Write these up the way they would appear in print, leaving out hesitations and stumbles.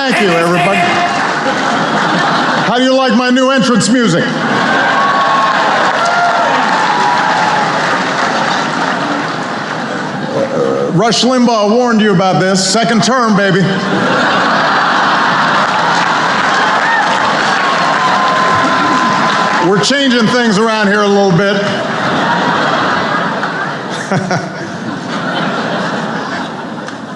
Thank you, everybody. How do you like my new entrance music? Rush Limbaugh warned you about this. Second term, baby. We're changing things around here a little bit.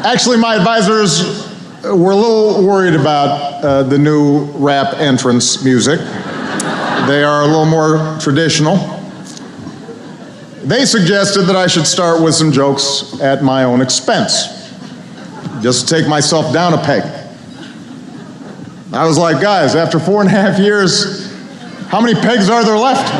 Actually, my advisors were a little worried about the new rap entrance music. They are a little more traditional. They suggested that I should start with some jokes at my own expense, just to take myself down a peg. I was like, guys, after 4.5 years, how many pegs are there left?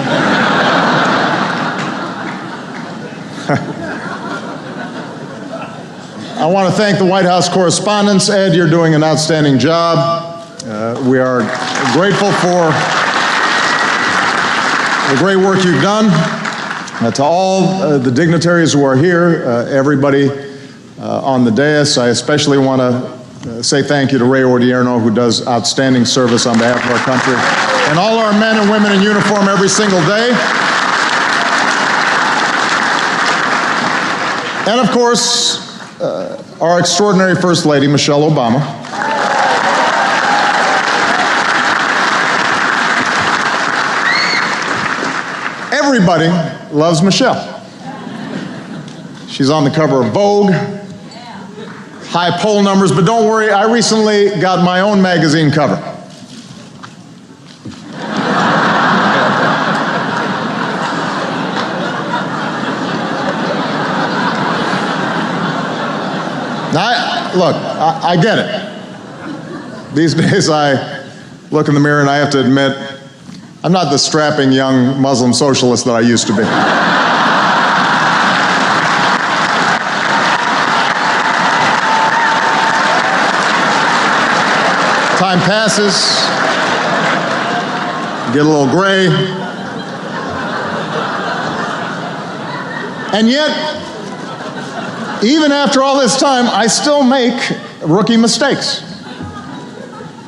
I want to thank the White House Correspondents. Ed, you're doing an outstanding job. We are grateful for the great work you've done. To all the dignitaries who are here, everybody on the dais, I especially want to say thank you to Ray Odierno, who does outstanding service on behalf of our country, and all our men and women in uniform every single day. And of course, our extraordinary First Lady, Michelle Obama. Everybody loves Michelle. She's on the cover of Vogue, high poll numbers, but don't worry, I recently got my own magazine cover. Now, I get it. These days I look in the mirror and I have to admit, I'm not the strapping young Muslim socialist that I used to be. Time passes, get a little gray, and yet, even after all this time, I still make rookie mistakes.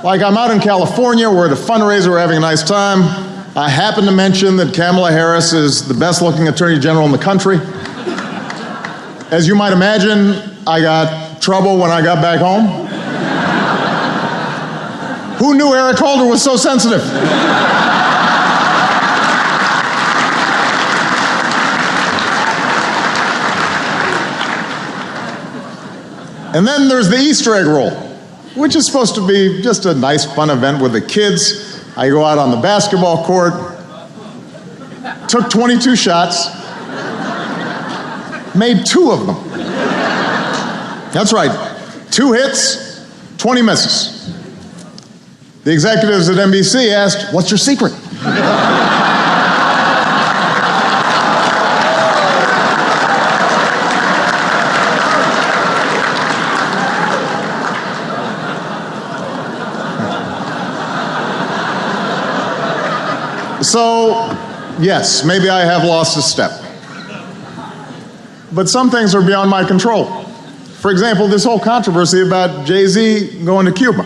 Like I'm out in California, we're at a fundraiser, we're having a nice time. I happen to mention that Kamala Harris is the best looking attorney general in the country. As you might imagine, I got trouble when I got back home. Who knew Eric Holder was so sensitive? And then there's the Easter egg roll, which is supposed to be just a nice, fun event with the kids. I go out on the basketball court, took 22 shots, made 2 of them. That's right, 2 hits, 20 misses. The executives at NBC asked, "What's your secret?" So, yes, maybe I have lost a step. But some things are beyond my control. For example, this whole controversy about Jay-Z going to Cuba.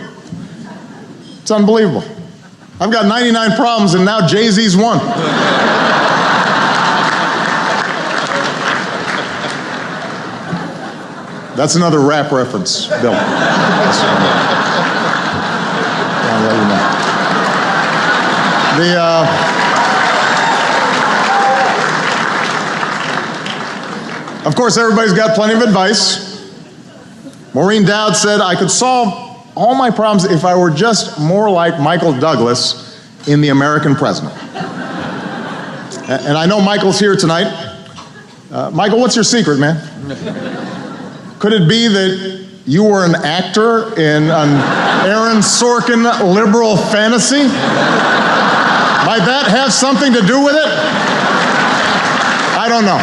It's unbelievable. I've got 99 problems and now Jay-Z's one. That's another rap reference, Bill. I'll let you know. Of course, everybody's got plenty of advice. Maureen Dowd said, I could solve all my problems if I were just more like Michael Douglas in The American President. And I know Michael's here tonight. Michael, what's your secret, man? Could it be that you were an actor in an Aaron Sorkin liberal fantasy? Might that have something to do with it? I don't know.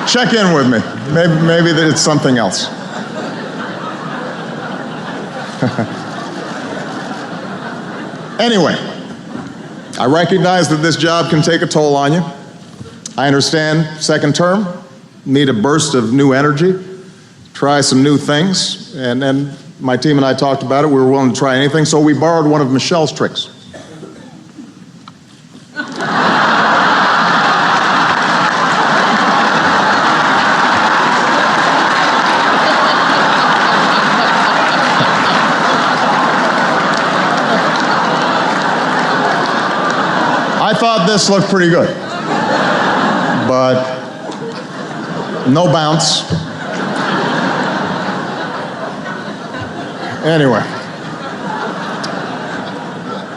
Check in with me. Maybe it's something else. Anyway, I recognize that this job can take a toll on you. I understand second term, need a burst of new energy, try some new things, and my team and I talked about it. We were willing to try anything, so we borrowed one of Michelle's tricks. I thought this looked pretty good, but no bounce. Anyway,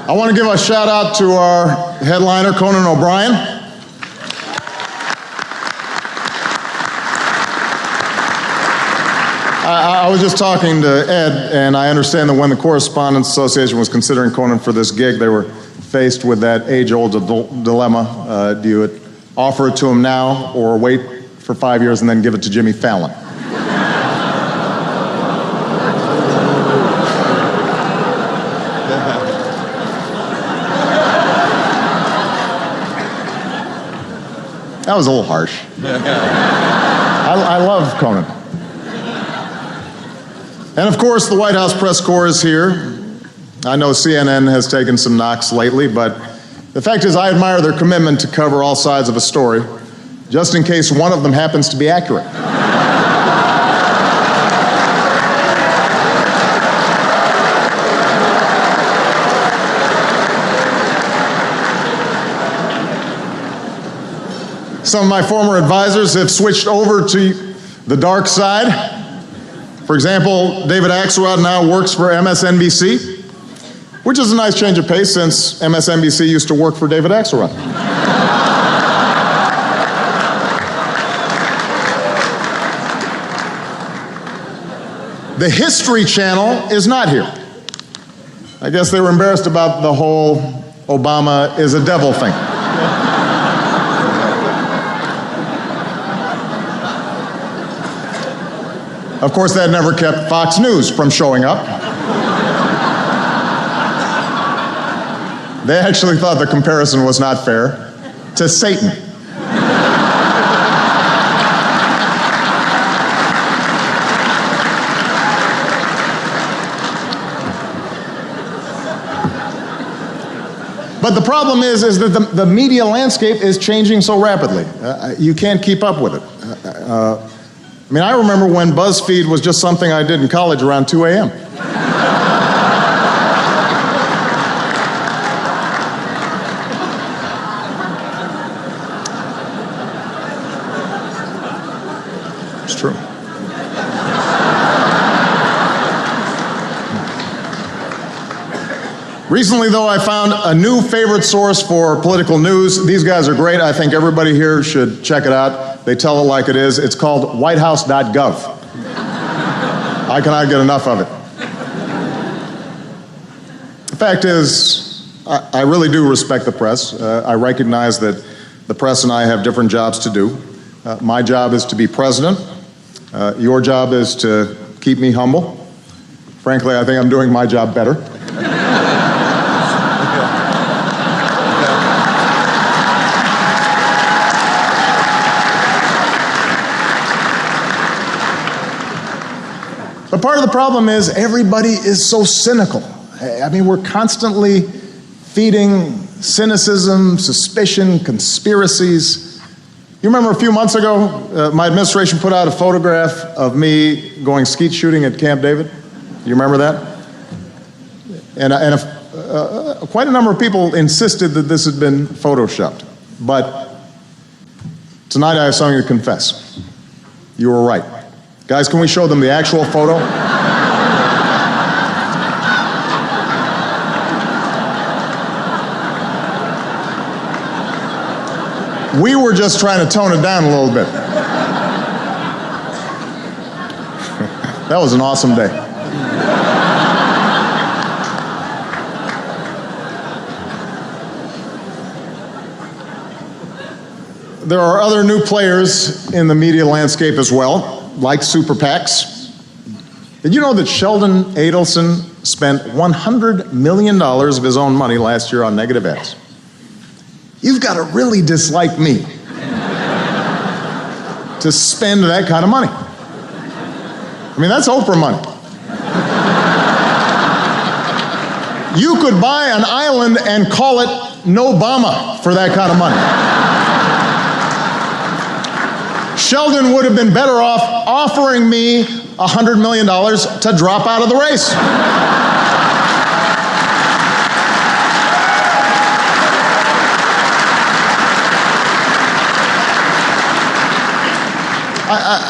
I want to give a shout out to our headliner, Conan O'Brien. I was just talking to Ed, and I understand that when the Correspondents Association was considering Conan for this gig, they were faced with that age-old dilemma. Do you offer it to him now or wait for 5 years and then give it to Jimmy Fallon? That was a little harsh. I love Conan. And of course, the White House press corps is here. I know CNN has taken some knocks lately, but the fact is I admire their commitment to cover all sides of a story, just in case one of them happens to be accurate. Some of my former advisors have switched over to the dark side. For example, David Axelrod now works for MSNBC, which is a nice change of pace since MSNBC used to work for David Axelrod. The History Channel is not here. I guess they were embarrassed about the whole Obama is a devil thing. Of course, that never kept Fox News from showing up. They actually thought the comparison was not fair to Satan. But the problem is that the media landscape is changing so rapidly. You can't keep up with it. I mean, I remember when BuzzFeed was just something I did in college around 2 a.m. It's true. Recently, though, I found a new favorite source for political news. These guys are great. I think everybody here should check it out. They tell it like it is. It's called whitehouse.gov. I cannot get enough of it. The fact is, I really do respect the press. I recognize that the press and I have different jobs to do. My job is to be president. Your job is to keep me humble. Frankly, I think I'm doing my job better. But part of the problem is everybody is so cynical. I mean, we're constantly feeding cynicism, suspicion, conspiracies. You remember a few months ago, my administration put out a photograph of me going skeet shooting at Camp David? You remember that? And quite a number of people insisted that this had been photoshopped. But tonight I have something to confess. You were right. Guys, can we show them the actual photo? We were just trying to tone it down a little bit. That was an awesome day. There are other new players in the media landscape as well, like super PACs. Did you know that Sheldon Adelson spent $100 million of his own money last year on negative ads? You've got to really dislike me to spend that kind of money. I mean, that's Oprah money. You could buy an island and call it Nobama for that kind of money. Sheldon would have been better off offering me $100 million to drop out of the race.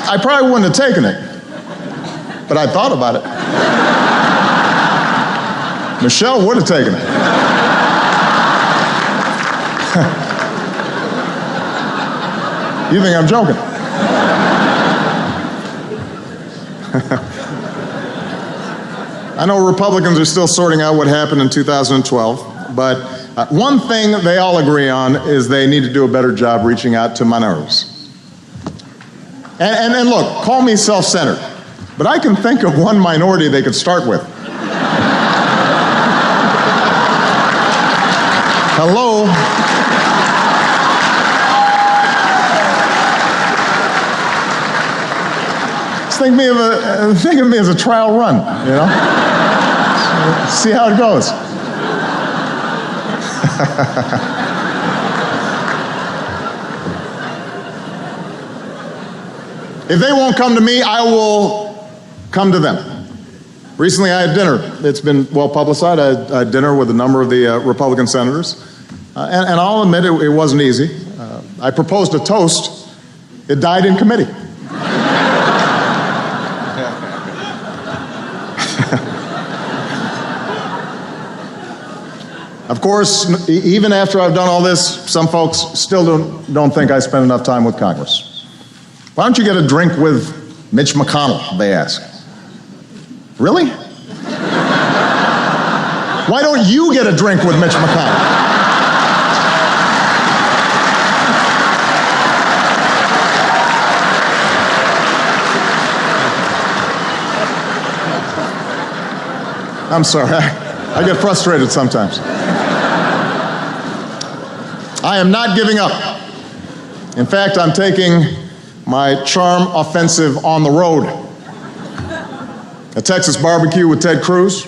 I probably wouldn't have taken it, but I thought about it. Michelle would have taken it. You think I'm joking? I know Republicans are still sorting out what happened in 2012, but one thing they all agree on is they need to do a better job reaching out to minorities. And look, call me self-centered, but I can think of one minority they could start with. Hello? Just think of me as a trial run, you know? So, see how it goes. If they won't come to me, I will come to them. Recently, I had dinner. It's been well publicized. I had dinner with a number of the Republican senators. And I'll admit it wasn't easy. I proposed a toast. It died in committee. Of course, even after I've done all this, some folks still don't think I spend enough time with Congress. Why don't you get a drink with Mitch McConnell, they ask. Really? Why don't you get a drink with Mitch McConnell? I'm sorry, I get frustrated sometimes. I am not giving up. In fact, I'm taking my charm offensive on the road. A Texas barbecue with Ted Cruz,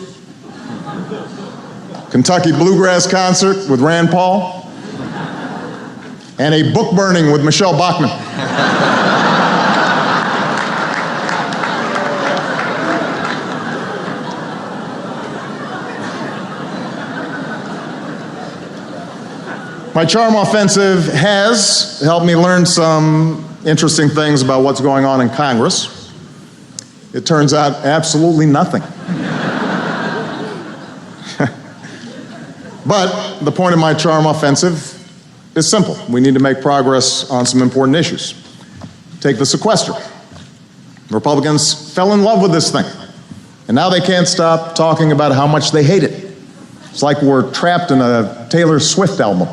Kentucky bluegrass concert with Rand Paul, and a book burning with Michelle Bachmann. My charm offensive has helped me learn some interesting things about what's going on in Congress. It turns out absolutely nothing. But the point of my charm offensive is simple. We need to make progress on some important issues. Take the sequester. Republicans fell in love with this thing, and now they can't stop talking about how much they hate it. It's like we're trapped in a Taylor Swift album.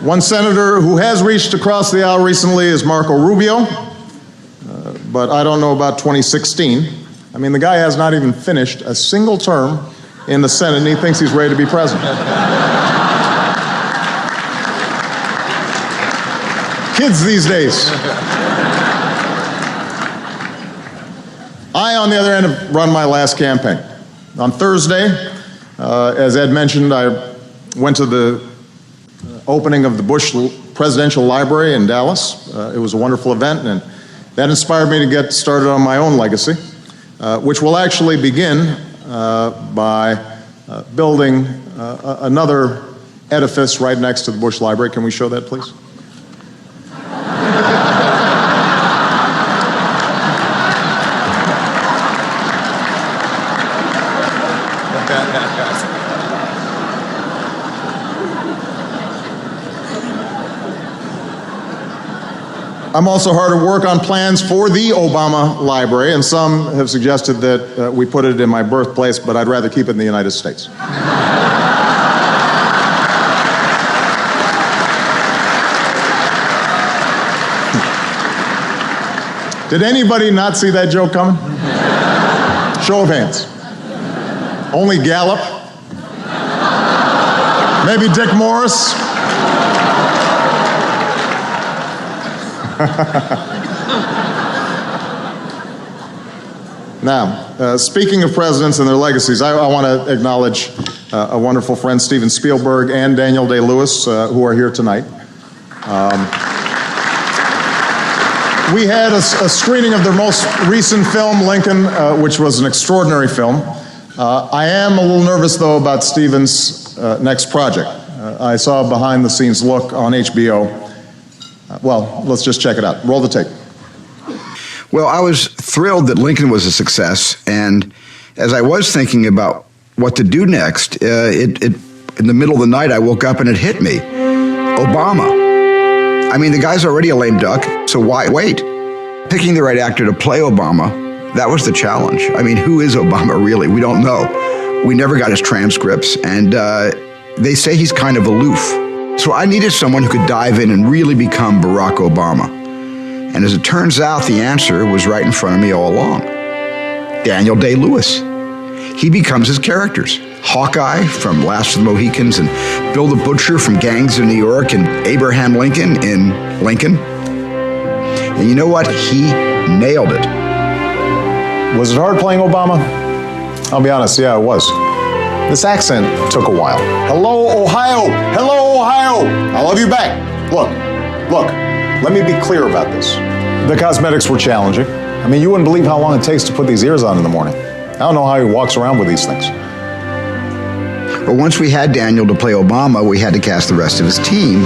One senator who has reached across the aisle recently is Marco Rubio, but I don't know about 2016. I mean, the guy has not even finished a single term in the Senate, and he thinks he's ready to be president. Kids these days. I, on the other hand, have run my last campaign. On Thursday, as Ed mentioned, I went to the opening of the Bush Presidential Library in Dallas. It was a wonderful event, and that inspired me to get started on my own legacy, which will actually begin by building another edifice right next to the Bush Library. Can we show that, please? I'm also hard at work on plans for the Obama Library, and some have suggested that we put it in my birthplace, but I'd rather keep it in the United States. Did anybody not see that joke coming? Show of hands. Only Gallup. Maybe Dick Morris. Now, speaking of presidents and their legacies, I want to acknowledge a wonderful friend, Steven Spielberg, and Daniel Day-Lewis, who are here tonight. We had a screening of their most recent film, Lincoln, which was an extraordinary film. I am a little nervous, though, about Steven's next project. I saw a behind-the-scenes look on HBO. Well, let's just check it out. Roll the tape. Well, I was thrilled that Lincoln was a success, and as I was thinking about what to do next, in the middle of the night, I woke up and it hit me. Obama. I mean, the guy's already a lame duck, so why wait? Picking the right actor to play Obama, that was the challenge. I mean, who is Obama really? We don't know. We never got his transcripts, and they say he's kind of aloof. So I needed someone who could dive in and really become Barack Obama. And as it turns out, the answer was right in front of me all along. Daniel Day-Lewis. He becomes his characters. Hawkeye from Last of the Mohicans, and Bill the Butcher from Gangs of New York, and Abraham Lincoln in Lincoln. And you know what? He nailed it. Was it hard playing Obama? I'll be honest, yeah, it was. This accent took a while. Hello, Ohio! Hello, Ohio! I love you back. Look, let me be clear about this. The cosmetics were challenging. I mean, you wouldn't believe how long it takes to put these ears on in the morning. I don't know how he walks around with these things. But once we had Daniel to play Obama, we had to cast the rest of his team,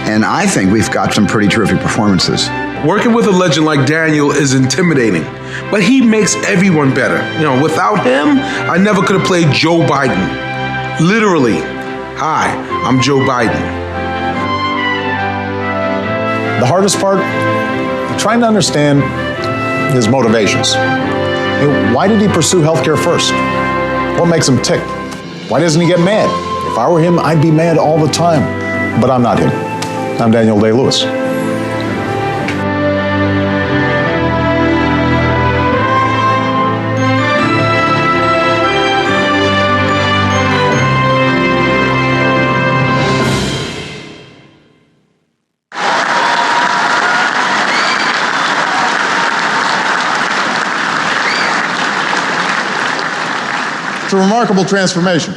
and I think we've got some pretty terrific performances. Working with a legend like Daniel is intimidating, but he makes everyone better. You know, without him, I never could have played Joe Biden. Literally. Hi, I'm Joe Biden. The hardest part, trying to understand his motivations. Why did he pursue healthcare first? What makes him tick? Why doesn't he get mad? If I were him, I'd be mad all the time. But I'm not him. I'm Daniel Day-Lewis. It's a remarkable transformation.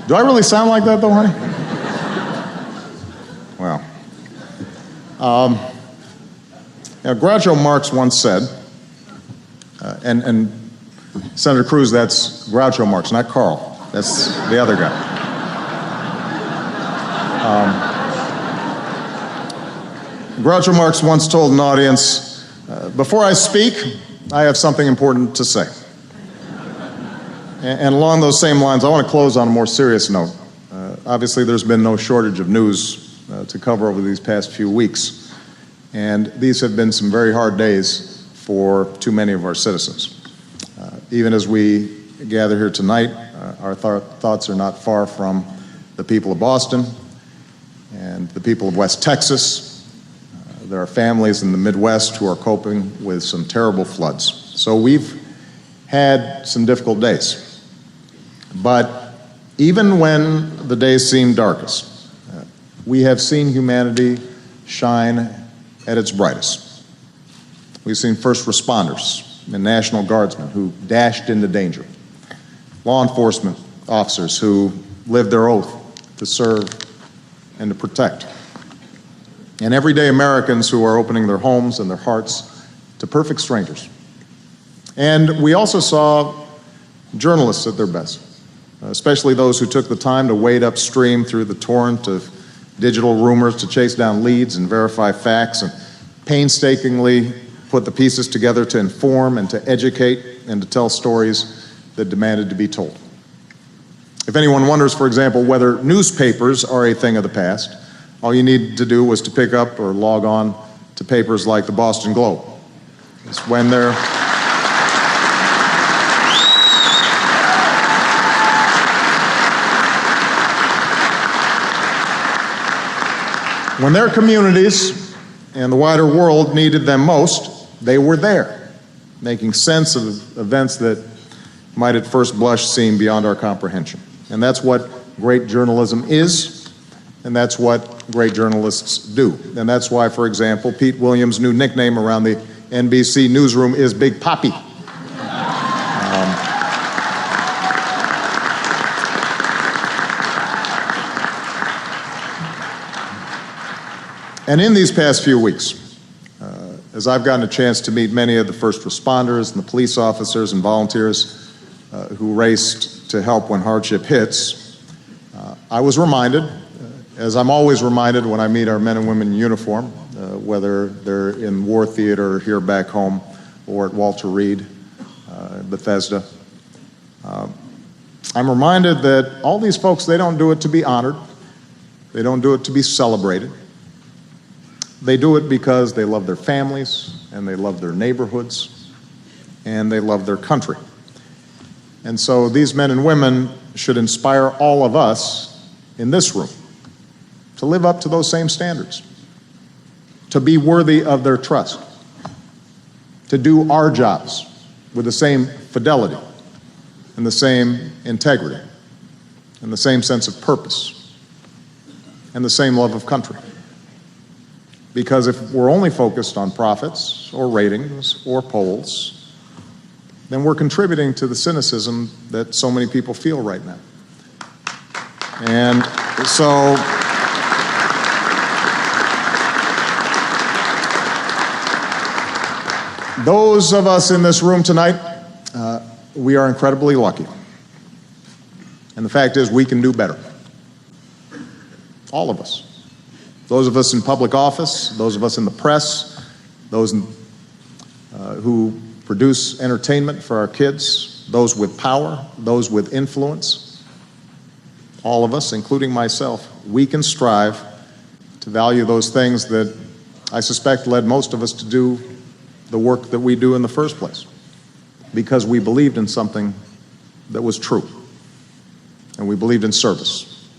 Do I really sound like that, though, honey? Well, Groucho Marx once said, and Senator Cruz, that's Groucho Marx, not Carl. That's the other guy. Groucho Marx once told an audience, before I speak, I have something important to say. And along those same lines, I want to close on a more serious note. Obviously, there's been no shortage of news to cover over these past few weeks. And these have been some very hard days for too many of our citizens. Even as we gather here tonight, our thoughts are not far from the people of Boston and the people of West Texas. There are families in the Midwest who are coping with some terrible floods. So we've had some difficult days. But even when the days seem darkest, we have seen humanity shine at its brightest. We've seen first responders and National Guardsmen who dashed into danger, law enforcement officers who lived their oath to serve and to protect, and everyday Americans who are opening their homes and their hearts to perfect strangers. And we also saw journalists at their best, especially those who took the time to wade upstream through the torrent of digital rumors to chase down leads and verify facts and painstakingly put the pieces together to inform and to educate and to tell stories that demanded to be told. If anyone wonders, for example, whether newspapers are a thing of the past, all you need to do was to pick up or log on to papers like the Boston Globe. It's when they're when their communities and the wider world needed them most, they were there, making sense of events that might at first blush seem beyond our comprehension. And that's what great journalism is, and that's what great journalists do. And that's why, for example, Pete Williams' new nickname around the NBC newsroom is Big Papi. And in these past few weeks, as I've gotten a chance to meet many of the first responders and the police officers and volunteers who raced to help when hardship hits, I was reminded, as I'm always reminded when I meet our men and women in uniform, whether they're in war theater or here back home or at Walter Reed, Bethesda, I'm reminded that all these folks, they don't do it to be honored. They don't do it to be celebrated. They do it because they love their families, and they love their neighborhoods, and they love their country. And so these men and women should inspire all of us in this room to live up to those same standards, to be worthy of their trust, to do our jobs with the same fidelity and the same integrity and the same sense of purpose and the same love of country. Because if we're only focused on profits or ratings or polls, then we're contributing to the cynicism that so many people feel right now. And so those of us in this room tonight, we are incredibly lucky. And the fact is, we can do better. All of us. Those of us in public office, those of us in the press, those who produce entertainment for our kids, those with power, those with influence, all of us, including myself, we can strive to value those things that I suspect led most of us to do the work that we do in the first place, because we believed in something that was true, and we believed in service,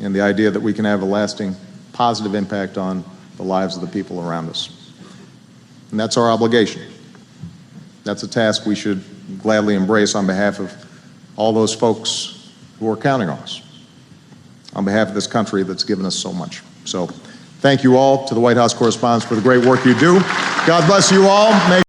and the idea that we can have a lasting positive impact on the lives of the people around us. And that's our obligation. That's a task we should gladly embrace on behalf of all those folks who are counting on us, on behalf of this country that's given us so much. So thank you all to the White House Correspondents for the great work you do. God bless you all. May